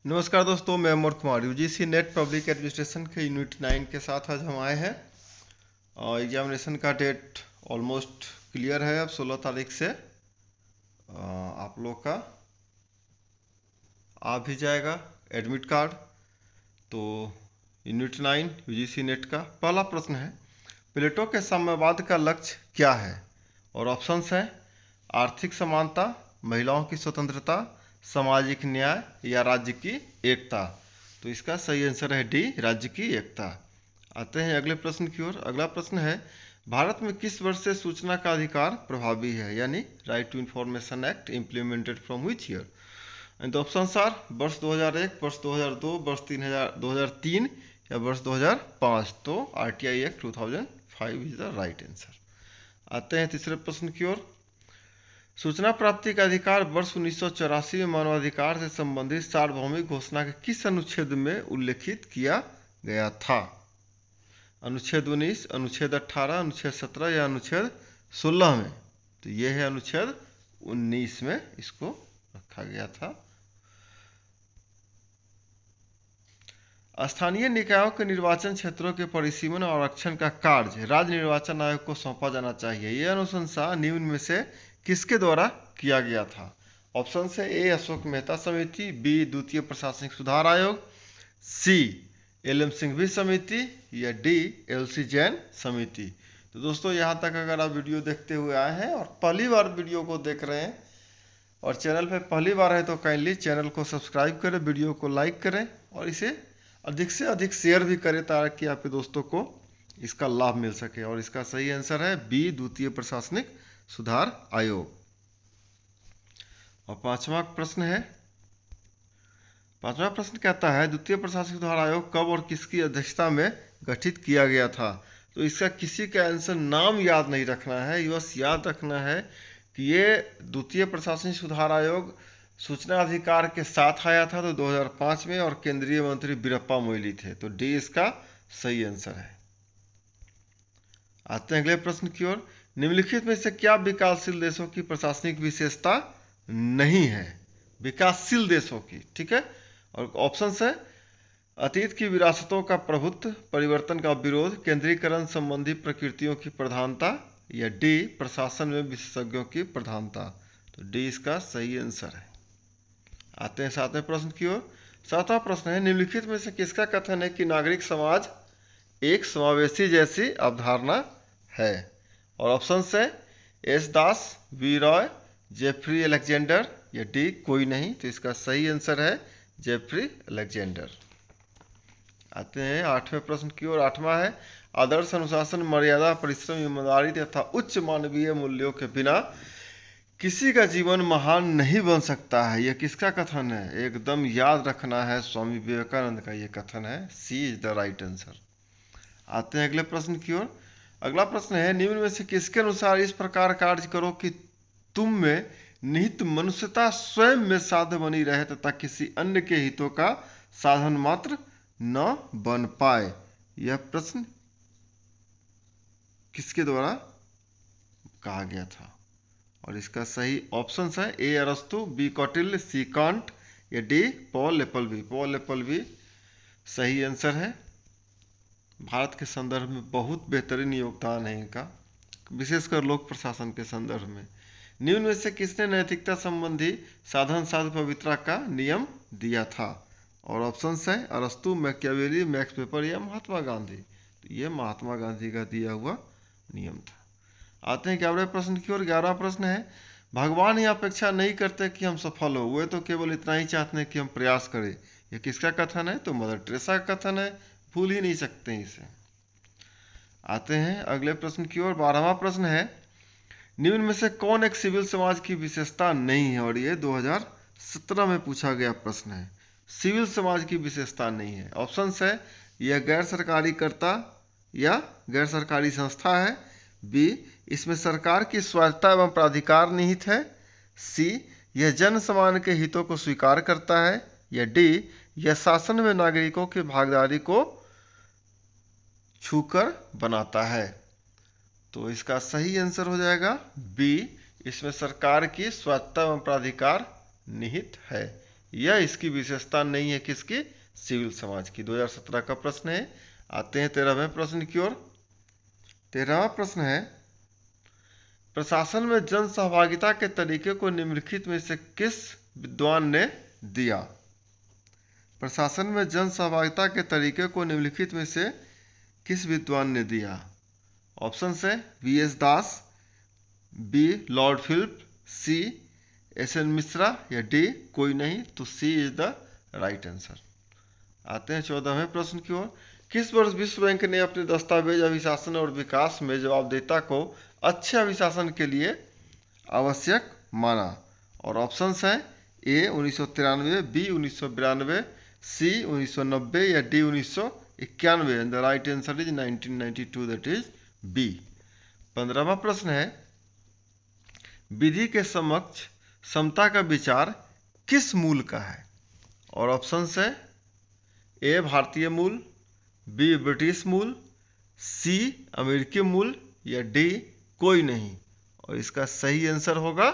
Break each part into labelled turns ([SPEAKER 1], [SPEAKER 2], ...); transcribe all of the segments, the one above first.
[SPEAKER 1] नमस्कार दोस्तों, मैं Amar Kumar UGC NET public administration के यूनिट 9 के साथ आज हम आए हैं। और एग्जामिनेशन का डेट ऑलमोस्ट क्लियर है। अब 16 तारीख से आप लोग का आ भी जाएगा एडमिट कार्ड। तो यूनिट 9 यूजीसी नेट का पहला प्रश्न है, प्लेटो के साम्यवाद का लक्ष्य क्या है? और ऑप्शंस हैं आर्थिक समानता, महिलाओं की स्वतंत्रता, सामाजिक न्याय या राज्य की एकता। तो इसका सही आंसर है डी, राज्य की एकता। आते हैं अगले प्रश्न की ओर। अगला प्रश्न है, भारत में किस वर्ष से सूचना का अधिकार प्रभावी है, यानी right to information act implemented from which year? And the options are वर्ष 2001, वर्ष 2002, वर्ष 2003 या वर्ष 2005। तो RTI act 2005 is the right answer. आते हैं तीसरे प्रश्न की ओर। सूचना प्राप्ति का अधिकार वर्ष 1984 में मानवाधिकार से संबंधित सार्वभौमिक घोषणा के किस अनुच्छेद में उल्लेखित किया गया था? अनुच्छेद 19, अनुच्छेद 18, अनुच्छेद 17 या अनुच्छेद 16 में? तो यह है अनुच्छेद 19 में इसको रखा गया था। स्थानीय निकायों के निर्वाचन क्षेत्रों के परिसीमन और आरक्षण का कार्य राज्य निर्वाचन आयोग को सौंपा जाना चाहिए। यह अनुशंसा निम्न में से किसके द्वारा किया गया था? ऑप्शन है ए अशोक मेहता समिति, बी द्वितीय प्रशासनिक सुधार आयोग, सी एल.एम. सिंघवी समिति या डी एल.सी. जैन समिति। तो दोस्तों, यहाँ तक अगर आप वीडियो देखते हुए आए हैं और पहली बार वीडियो को देख रहे हैं और चैनल पे पहली बार है तो काइंडली चैनल को सब्सक्राइब करें, वीडियो को लाइक करें और इसे अधिक से अधिक शेयर भी करें ताकि आपके दोस्तों को इसका लाभ मिल सके। और इसका सही आंसर है बी द्वितीय प्रशासनिक सुधार आयोग। और पांचवा प्रश्न कहता है द्वितीय प्रशासनिक सुधार आयोग कब और किसकी अध्यक्षता में गठित किया गया था? तो इसका किसी का आंसर नाम याद नहीं रखना है, बस याद रखना है कि ये द्वितीय प्रशासनिक सुधार आयोग सूचना अधिकार के साथ आया था तो 2005 में, और केंद्रीय मंत्री वीरप्पा मोइली थे। तो डी इसका सही आंसर है। आते हैं अगले प्रश्न की ओर। निम्नलिखित में से क्या विकासशील देशों की प्रशासनिक विशेषता नहीं है? विकासशील देशों की, ठीक है। और ऑप्शन है अतीत की विरासतों का प्रभुत्व, परिवर्तन का विरोध, केंद्रीकरण संबंधी प्रकृतियों की प्रधानता या डी प्रशासन में विशेषज्ञों की प्रधानता। तो डी इसका सही आंसर है। आते हैं सातवें प्रश्न की ओर। सातवां प्रश्न है, निम्नलिखित में से किसका कथन है कि नागरिक समाज एक समावेशी जैसी अवधारणा है? और ऑप्शन है S Das, V Roy, Jeffrey Alexander या डी कोई नहीं। तो इसका सही आंसर है जेफरी अलेक्जेंडर। आते हैं आठवें प्रश्न की ओर। आठवां है, आदर्श अनुशासन, मर्यादा, परिश्रम, ईमानदारी तथा उच्च मानवीय मूल्यों के बिना किसी का जीवन महान नहीं बन सकता है। यह किसका कथन है? एकदम याद रखना है, स्वामी विवेकानंद का यह कथन है। सी इज द राइट आंसर। आते हैं अगले प्रश्न की ओर। अगला प्रश्न है, निम्न में से किसके अनुसार इस प्रकार कार्य करो कि तुम में निहित मनुष्यता स्वयं में साध्य बनी रहे तथा किसी अन्य के हितों का साधन मात्र न बन पाए? यह प्रश्न किसके द्वारा कहा गया था? और इसका सही ऑप्शन है ए अरस्तु, बी कौटिल्य, सी कांट या D Paul Appleby. Paul Appleby सही आंसर है। भारत के संदर्भ में बहुत बेहतरीन योगदान है इनका, विशेषकर लोक प्रशासन के संदर्भ में। निम्न में से किसने नैतिकता संबंधी साधन साध्य पवित्रता का नियम दिया था? और ऑप्शन है अरस्तु, मैकियावेली, मैक्स वेबर या महात्मा गांधी। तो ये महात्मा गांधी का दिया हुआ नियम था। आते हैं 11वें प्रश्न की ओर। 11वां प्रश्न है, भगवान यह अपेक्षा नहीं करते कि हम सफल हो, वे तो केवल इतना ही चाहते हैं कि हम प्रयास करें। यह किसका कथन है? तो मदर टेरेसा का कथन है, भूल ही नहीं सकते इसे। आते हैं अगले प्रश्न की ओर। 12वां प्रश्न है, निम्न में से कौन एक सिविल समाज की विशेषता नहीं है? और ये 2017 में पूछा गया प्रश्न है। सिविल समाज की विशेषता नहीं है। ऑप्शन है यह गैर सरकारी कर्ता या गैर सरकारी संस्था है, बी इसमें सरकार की स्वायत्तता एवं प्राधिकार निहित है, सी यह जन सामान्य के हितों को स्वीकार करता है या डी यह शासन में नागरिकों की भागीदारी को छूकर बनाता है। तो इसका सही आंसर हो जाएगा बी, इसमें सरकार की स्वायत्तता एवं प्राधिकार निहित है। यह इसकी विशेषता नहीं है किसकी, सिविल समाज की। 2017 का प्रश्न है। आते हैं 13वें प्रश्न की ओर। 13वां प्रश्न है, प्रशासन में जन सहभागिता के तरीके को निम्नलिखित में से किस विद्वान ने दिया। प्रशासन में जन सहभागिता के तरीके को निम्नलिखित में से किस विद्वान ने दिया। ऑप्शन है वी.एस. दास, बी. लॉर्ड फिलिप, सी. एस.एन. मिश्रा या डी कोई नहीं। तो C is the right answer. आते हैं 14वें प्रश्न की ओर। किस वर्ष विश्व बैंक ने अपने दस्तावेज अभिशासन और विकास में जवाबदेहिता को अच्छे अभिशासन के लिए आवश्यक माना। और ऑप्शंस हैं ए 1993, बी 1992, सी 1990 या D 1991। The right answer is 1992, that is B. 15वां प्रश्न है, विधि के समक्ष समता का विचार किस मूल का है। और ऑप्शंस है ए भारतीय मूल, बी ब्रिटिश मूल, सी अमेरिकी मूल या डी कोई नहीं। और इसका सही आंसर होगा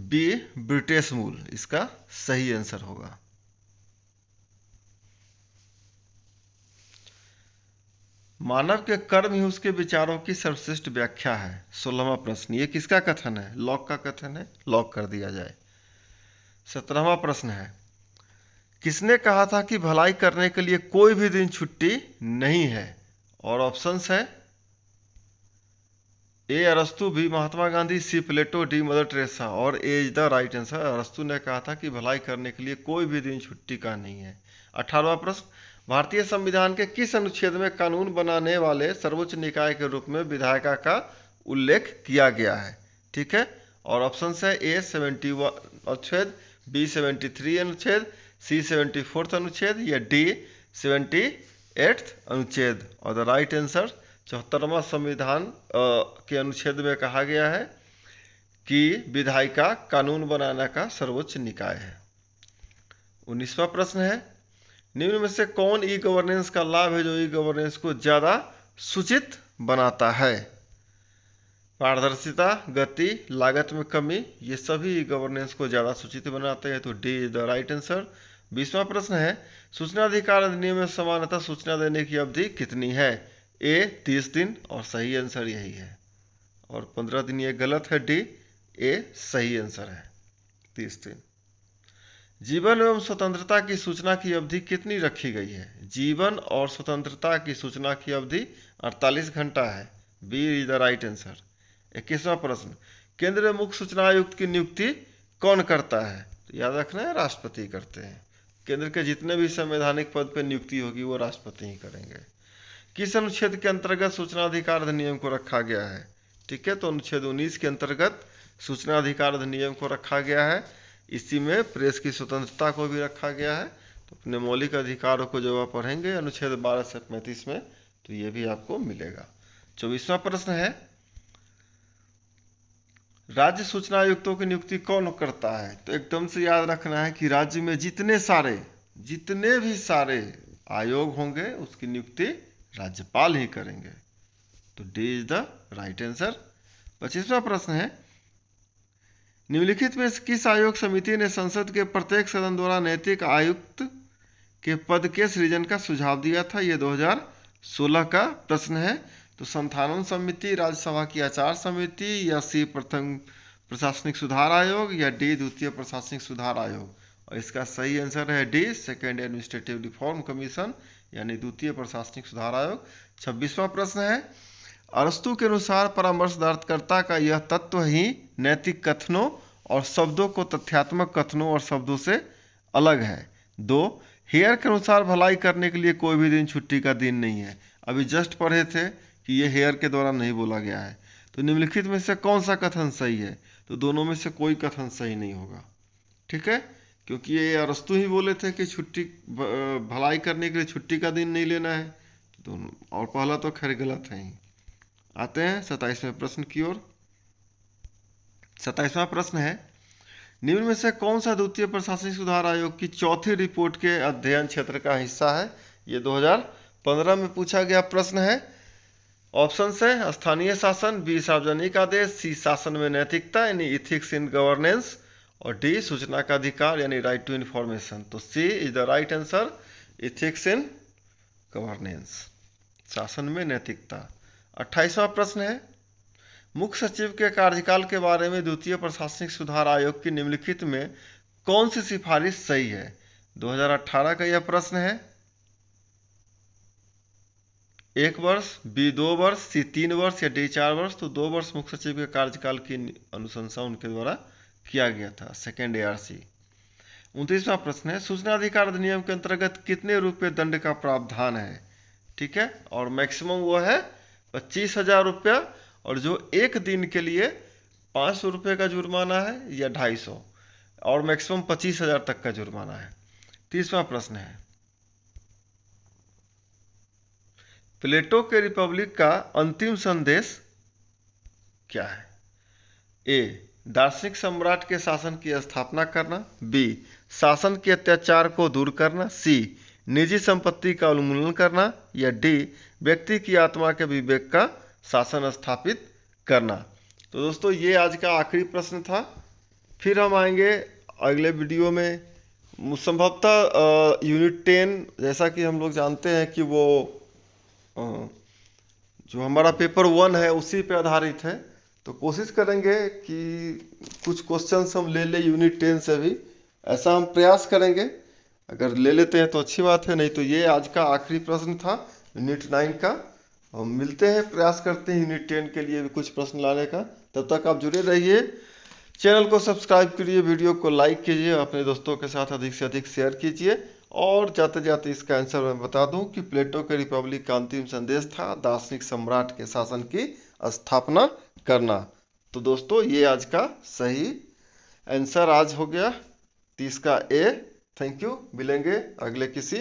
[SPEAKER 1] बी ब्रिटिश मूल, इसका सही आंसर होगा। मानव के कर्म ही उसके विचारों की सर्वश्रेष्ठ व्याख्या है। 16वां प्रश्न, ये किसका कथन है, लॉक का कथन है, लॉक कर दिया जाए। 17वां प्रश्न है, किसने कहा था कि भलाई करने के लिए कोई भी दिन छुट्टी नहीं है। और ऑप्शंस है ए अरस्तु, बी महात्मा गांधी, सी प्लेटो, डी मदर टेरेसा। और ए इज द राइट आंसर। अरस्तु ने कहा था कि भलाई करने के लिए कोई भी दिन छुट्टी का नहीं है। 18वां प्रश्न, भारतीय संविधान के किस अनुच्छेद में कानून बनाने वाले सर्वोच्च निकाय के रूप में विधायिका का उल्लेख किया गया है। ठीक है। और ऑप्शंस है ए 71 अनुच्छेद, बी 73 अनुच्छेद, सी 74 अनुच्छेद या डी 78 अनुच्छेद। और द राइट आंसर 74वां संविधान के अनुच्छेद में कहा गया है कि विधायिका कानून बनाने का सर्वोच्च निकाय है। 19वां प्रश्न है, निम्न में से कौन ई गवर्नेंस का लाभ है जो ई गवर्नेंस को ज्यादा सूचित बनाता है। पारदर्शिता, गति, लागत में कमी, ये सभी ई गवर्नेंस को ज्यादा सूचित बनाते हैं। तो D is the right answer. 20वां प्रश्न है, सूचना अधिकार अधिनियम में सामान्यतः सूचना देने की अवधि कितनी है। ए 30 दिन और सही आंसर यही है। और 15 दिन ये गलत है, डी ए सही आंसर है 30 दिन। जीवन एवं स्वतंत्रता की सूचना की अवधि कितनी रखी गई है। जीवन और स्वतंत्रता की सूचना की अवधि 48 घंटा है। B is the right answer. 21वां प्रश्न, केंद्रीय मुख्य सूचना आयुक्त की नियुक्ति कौन करता है। तो याद रखना है राष्ट्रपति करते हैं। केंद्र के जितने भी संवैधानिक पद पर नियुक्ति होगी वो राष्ट्रपति ही करेंगे। किस अनुच्छेद के अंतर्गत सूचना अधिकार अधिनियम को रखा गया है। ठीक है, तो अनुच्छेद 19 के अंतर्गत सूचना अधिकार अधिनियम को रखा गया है। इसी में प्रेस की स्वतंत्रता को भी रखा गया है। तो अपने मौलिक अधिकारों को जब आप पढ़ेंगे अनुच्छेद 12 से 35 में, तो ये भी आपको मिलेगा। 24वां प्रश्न है, राज्य सूचना आयुक्तों की नियुक्ति कौन करता है। तो एकदम से याद रखना है कि राज्य में जितने भी सारे आयोग होंगे उसकी नियुक्ति राज्यपाल ही करेंगे। तो D is the right answer. 25वां प्रश्न है, निम्नलिखित में किस आयोग समिति ने संसद के प्रत्येक सदन द्वारा नैतिक आयुक्त के पद के सृजन का सुझाव दिया था। यह 2016 का प्रश्न है। तो संथालन समिति, राज्यसभा की आचार समिति या सी प्रथम प्रशासनिक सुधार आयोग या डी द्वितीय प्रशासनिक सुधार आयोग। और इसका सही आंसर है D second administrative reform commission यानी द्वितीय प्रशासनिक सुधार आयोग। 26वां प्रश्न है, अरस्तु के अनुसार परामर्शदाता का यह तत्व ही नैतिक कथनों और शब्दों को तथ्यात्मक कथनों और शब्दों से अलग है। 2, हेयर के अनुसार भलाई करने के लिए कोई भी दिन छुट्टी का दिन नहीं है। अभी जस्ट पढ़े थे कि ये हेयर के द्वारा नहीं बोला गया है। तो निम्नलिखित में से कौन सा कथन सही है। तो दोनों में से कोई कथन सही नहीं होगा। ठीक है, क्योंकि ये अरस्तु ही बोले थे कि छुट्टी भलाई करने के लिए छुट्टी का दिन नहीं लेना है। दोनों, और पहला तो खैर गलत है ही। आते हैं 27वें प्रश्न की ओर। 27वां प्रश्न है, निम्न में से कौन सा द्वितीय प्रशासनिक सुधार आयोग की चौथी रिपोर्ट के अध्ययन क्षेत्र का हिस्सा है। ये 2015 में पूछा गया प्रश्न है। ऑप्शन है स्थानीय शासन, बी सार्वजनिक आदेश, सी शासन में नैतिकता यानी इथिक्स इन गवर्नेंस और डी सूचना का अधिकार यानी राइट टू इन्फॉर्मेशन। तो C is the right answer, ethics in governance, शासन में नैतिकता। 28वां प्रश्न है, मुख्य सचिव के कार्यकाल के बारे में द्वितीय प्रशासनिक सुधार आयोग की निम्नलिखित में कौन सी सिफारिश सही है? 2018 का यह प्रश्न है। 1 वर्ष, बी 2 वर्ष, सी 3 वर्ष या डी 4 वर्ष। तो 2 वर्ष मुख्य सचिव के कार्यकाल की अनुशंसा उनके द्वारा किया गया था, सेकेंड ARC। 29वां प्रश्न है, सूचना अधिकार अधिनियम के अंतर्गत कितने रुपये दंड का प्रावधान है? ठीक है, और मैक्सिमम वो है 25,000 रुपया, और जो एक दिन के लिए 500 रुपये का जुर्माना है या 250, और मैक्सिमम 25,000 तक का जुर्माना है। 30वां प्रश्न है, प्लेटो के रिपब्लिक का अंतिम संदेश क्या है? ए, दार्शनिक सम्राट के शासन की स्थापना करना, बी, शासन के अत्याचार को दूर करना, सी, निजी संपत्ति का उन्मूलन करना, या डी, व्यक्ति की आत्मा के विवेक का शासन स्थापित करना। तो दोस्तों ये आज का आखिरी प्रश्न था। फिर हम आएंगे अगले वीडियो में, संभवतः यूनिट 10, जैसा कि हम लोग जानते हैं कि वो जो हमारा पेपर 1 है उसी पे आधारित है, तो कोशिश करेंगे कि कुछ क्वेश्चंस हम ले ले यूनिट 10 से भी, ऐसा हम प्रयास करेंगे। अगर ले लेते हैं तो अच्छी बात है, नहीं तो ये आज का आखिरी प्रश्न था यूनिट 9 का। हम मिलते हैं, प्रयास करते हैं यूनिट 10 के लिए भी कुछ प्रश्न लाने का। तब तक आप जुड़े रहिए, चैनल को सब्सक्राइब करिए, वीडियो को लाइक कीजिए, अपने दोस्तों के साथ अधिक से अधिक शेयर कीजिए। और जाते जाते इसका आंसर मैं बता दूं कि प्लेटो के रिपब्लिक का अंतिम संदेश था दार्शनिक सम्राट के शासन की स्थापना करना। तो दोस्तों ये आज का सही आंसर आज हो गया 30 का ए। थैंक यू, मिलेंगे अगले किसी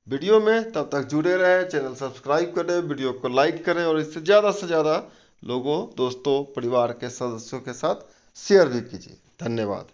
[SPEAKER 1] वीडियो में, तब तक जुड़े रहें, चैनल सब्सक्राइब करें, वीडियो को लाइक करें और इससे ज़्यादा लोगों, दोस्तों, परिवार के सदस्यों के साथ शेयर भी कीजिए। धन्यवाद।